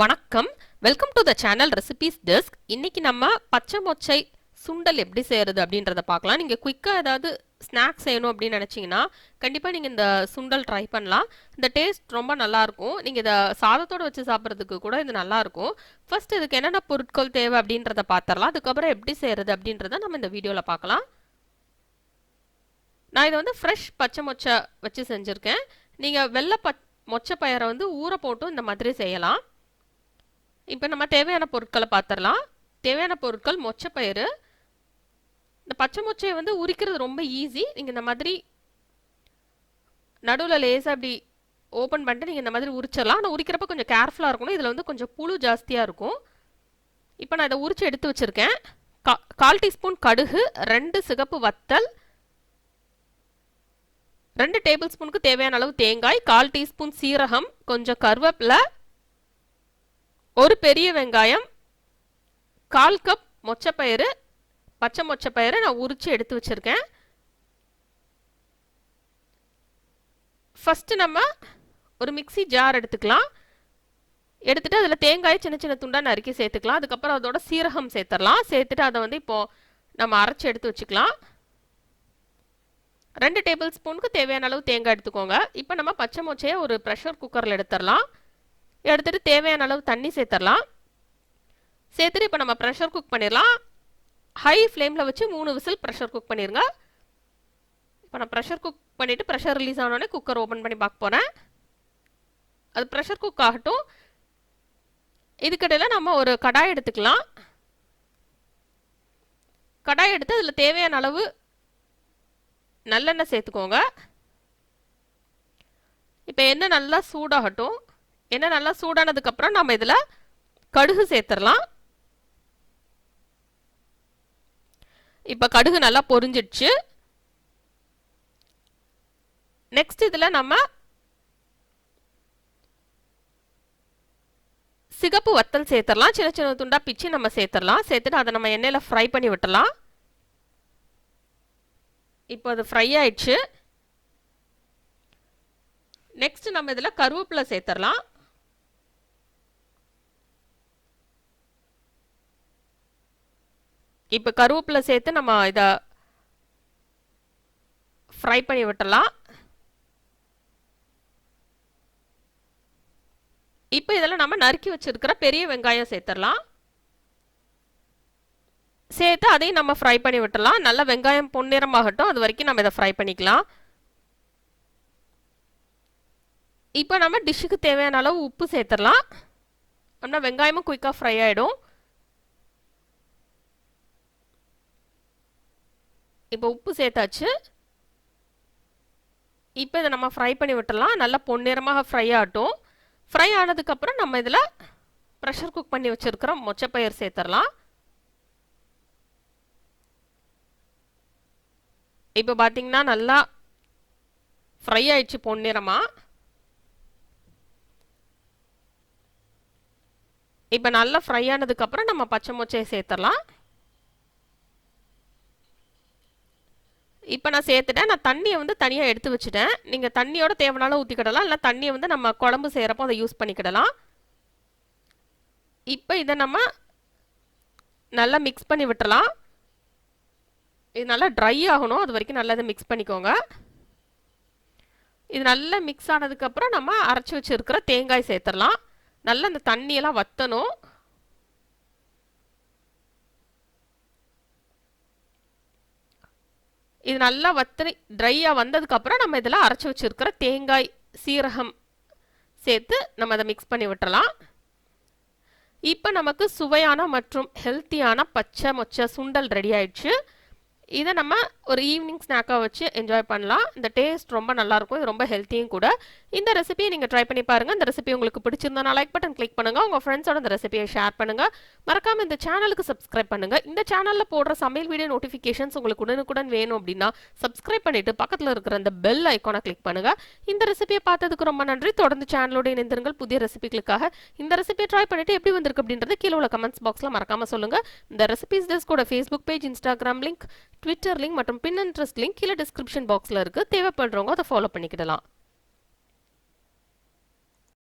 வணக்கம், welcome to the channel recipes desk. இன்னைக்கு நம்ம பச்சை மொச்சை சுண்டல் எப்படி செய்யறது அப்படின்றத பார்க்கலாம். நீங்கள் குயிக்காக ஏதாவது ஸ்நாக்ஸ் செய்யணும் அப்படின்னு நினச்சிங்கன்னா கண்டிப்பாக நீங்கள் இந்த சுண்டல் ட்ரை பண்ணலாம். இந்த டேஸ்ட் ரொம்ப நல்லாயிருக்கும். நீங்கள் இதை சாதத்தோடு வச்சு சாப்பிட்றதுக்கு கூட இது நல்லாயிருக்கும். ஃபர்ஸ்ட் இதுக்கு என்னென்ன பொருட்கள் தேவை அப்படின்றத பார்த்துடலாம். அதுக்கப்புறம் எப்படி செய்யறது அப்படின்றத நம்ம இந்த வீடியோவில் பார்க்கலாம். நான் இதை ஃப்ரெஷ் பச்சை மொச்சை வச்சு செஞ்சுருக்கேன். நீங்கள் வெள்ளை மொச்சை பயிரை ஊற போட்டும் இந்த மாதிரி செய்யலாம். இப்போ நம்ம தேவையான பொருட்களை பார்த்துடலாம். தேவையான பொருட்கள் மொச்சப்பயிறு. இந்த பச்சை மொச்சையை உரிக்கிறது ரொம்ப ஈஸி. நீங்கள் இந்த மாதிரி நடுவில் லேசாக அப்படி ஓப்பன் பண்ணிட்டு நீங்கள் இந்த மாதிரி உரிச்சிடலாம். ஆனால் உரிக்கிறப்ப கொஞ்சம் கேர்ஃபுல்லாக இருக்கணும். இதில் கொஞ்சம் புழு ஜாஸ்தியாக இருக்கும். இப்போ நான் இதை உரித்து எடுத்து வச்சுருக்கேன். 1/4 டீஸ்பூன் கடுகு, 2 சிகப்பு வத்தல், 2 டேபிள் ஸ்பூனுக்கு தேவையான அளவு தேங்காய், 1/4 டீஸ்பூன் சீரகம், கொஞ்சம் கருவேப்பிலை, ஒரு பெரிய வெங்காயம், 1/4 கப் மொச்சப்பயிறு, பச்சை மொச்சப்பயிறு நான் உரித்து எடுத்து வச்சுருக்கேன். ஃபஸ்ட்டு நம்ம ஒரு மிக்சி ஜார் எடுத்துக்கலாம். எடுத்துகிட்டு அதில் தேங்காய் சின்ன சின்ன துண்டாக நறுக்கி சேர்த்துக்கலாம். அதுக்கப்புறம் அதோட சீரகம் சேர்த்துடலாம். சேர்த்துட்டு அதை இப்போது நம்ம அரைச்சி எடுத்து வச்சுக்கலாம். 2 டேபிள் ஸ்பூனுக்கு தேவையான அளவு தேங்காய் எடுத்துக்கோங்க. இப்போ நம்ம பச்சை மொச்சையை ஒரு ப்ரெஷர் குக்கரில் எடுத்துடலாம். எடுத்துட்டு தேவையான அளவு தண்ணி சேர்த்துடலாம். சேர்த்துட்டு இப்போ நம்ம ப்ரெஷர் குக் பண்ணிடலாம். ஹை ஃப்ளேமில் வச்சு 3 விசில் ப்ரெஷர் குக் பண்ணிடுங்க. இப்போ நான் ப்ரெஷர் குக் பண்ணிவிட்டு ப்ரெஷர் ரிலீஸ் ஆனோடனே குக்கர் ஓப்பன் பண்ணி பார்க்க போகிறேன். அது ப்ரெஷர் குக் ஆகட்டும். இதுக்கிடையில் நம்ம ஒரு கடாய் எடுத்துக்கலாம். கடாய் எடுத்து அதில் தேவையான அளவு நல்லெண்ணெய் சேர்த்துக்கோங்க. இப்போ எண்ணெய் நல்லா சூடாகட்டும். எண்ணெய் நல்லா சூடானதுக்கப்புறம் நம்ம இதில் கடுகு சேர்த்துடலாம். இப்போ கடுகு நல்லா பொரிஞ்சிடுச்சு. நெக்ஸ்ட் இதில் நம்ம சிகப்பு வத்தல் சேர்த்துடலாம். சின்ன சின்ன துண்டா பிச்சு நம்ம சேர்த்துடலாம். சேர்த்துட்டு அதை நம்ம எண்ணெயில் ஃப்ரை பண்ணி விட்டுடலாம். இப்போ அது ஃப்ரை ஆயிடுச்சு. நெக்ஸ்ட் நம்ம இதில் கருவேப்பிலை சேர்த்துடலாம். இப்போ கருவேப்பிலை சேர்த்து நம்ம இதை ஃப்ரை பண்ணி விட்டுடலாம். இப்போ இதில் நம்ம நறுக்கி வச்சிருக்கிற பெரிய வெங்காயம் சேர்த்துடலாம். சேர்த்து அதையும் நம்ம ஃப்ரை பண்ணி விட்டுடலாம். நல்லா வெங்காயம் பொன்னிறமாகட்டும். அது வரைக்கும் நம்ம இதை ஃப்ரை பண்ணிக்கலாம். இப்போ நம்ம டிஷ்ஷுக்கு தேவையான அளவு உப்பு சேர்த்துடலாம். அப்படின்னா வெங்காயமும் குயிக்காக ஃப்ரை ஆகிடும். இப்போ உப்பு சேர்த்தாச்சு. இப்போ இதை நம்ம ஃப்ரை பண்ணி விட்டுடலாம். நல்லா பொன்னிறமாக ஃப்ரை ஆகட்டும். ஃப்ரை ஆனதுக்கப்புறம் நம்ம இதில் ப்ரெஷர் குக் பண்ணி வச்சுருக்கிற மொச்சப்பயிர் சேர்த்துடலாம். இப்போ பார்த்தீங்கன்னா நல்லா ஃப்ரை ஆயிடுச்சு பொன்னிறமாக. இப்போ நல்லா ஃப்ரை ஆனதுக்கப்புறம் நம்ம பச்சை மொச்சையை சேர்த்துடலாம். இப்போ நான் சேர்த்துட்டேன். நான் தண்ணியை தனியாக எடுத்து வச்சுட்டேன். நீங்கள் தண்ணியோட தேவைனாலும் ஊற்றிக்கிடலாம். இல்லை தண்ணியை நம்ம குழம்பு செய்கிறப்போ அதை யூஸ் பண்ணிக்கிடலாம். இப்போ இதை நம்ம நல்லா மிக்ஸ் பண்ணி விட்டுலாம். இது நல்லா ட்ரை ஆகணும். அது வரைக்கும் நல்லா இதை மிக்ஸ் பண்ணிக்கோங்க. இது நல்லா மிக்ஸ் ஆனதுக்கப்புறம் நம்ம அரைச்சி வச்சுருக்கிற தேங்காய் சேர்த்துடலாம். நல்லா இந்த தண்ணியெல்லாம் வற்றணும். இது நல்லா வற்றி ட்ரையாக வந்ததுக்கப்புறம் நம்ம இதில் அரைச்சி வச்சுருக்கிற தேங்காய் சீரகம் சேர்த்து நம்ம அதை மிக்ஸ் பண்ணி விட்டுறலாம். இப்போ நமக்கு சுவையான மற்றும் ஹெல்த்தியான பச்சை மொச்சை சுண்டல் ரெடி ஆயிடுச்சு. இதை நம்ம ஒரு ஈவினிங் ஸ்நாக்காக வச்சு என்ஜாய் பண்ணலாம். இந்த டேஸ்ட் ரொம்ப நல்லாயிருக்கும். இது ரொம்ப ஹெல்த்தியும் கூட. இந்த ரெசிபியை நீங்கள் ட்ரை பண்ணி பாருங்கள். இந்த ரெசிபி உங்களுக்கு பிடிச்சிருந்தா லைக் பட்டன் கிளிக் பண்ணுங்கள். உங்கள் ஃப்ரெண்ட்ஸோட இந்த ரெசிபியை ஷேர் பண்ணுங்கள். மறக்காமல் இந்த சேனலுக்கு சப்ஸ்கிரைப் பண்ணுங்கள். இந்த சேனலில் போடுற சமையல் வீடியோ நோட்டிஃபிகேஷன்ஸ் உங்களுக்கு உடனுக்குடன் வேணும் அப்படின்னா சப்ஸ்கிரைப் பண்ணிவிட்டு பக்கத்தில் இருக்கிற அந்த பெல் ஐக்கானை கிளிக் பண்ணுங்கள். இந்த ரெசிபியை பார்த்ததுக்கு ரொம்ப நன்றி. தொடர்ந்து சேனலோட இணைந்திருங்கள் புதிய ரெசிபிகளுக்காக. இந்த ரெசிபியை ட்ரை பண்ணிவிட்டு எப்படி வந்திருக்கு அப்படின்றது கீழே உள்ள கமெண்ட்ஸ் பாக்ஸில் மறக்காமல் சொல்லுங்கள். இந்த ரெசிபிஸ் டெஸ்கோட Facebook page, Instagram link, Twitter link மற்றும் பின்இன்ட்ரெஸ்ட் லிங்க் கீழே டிஸ்கிரிப்ஷன் பாக்ஸில் இருக்குது. தேவைப்படுறவங்க அதை ஃபாலோ பண்ணிக்கிடலாம்.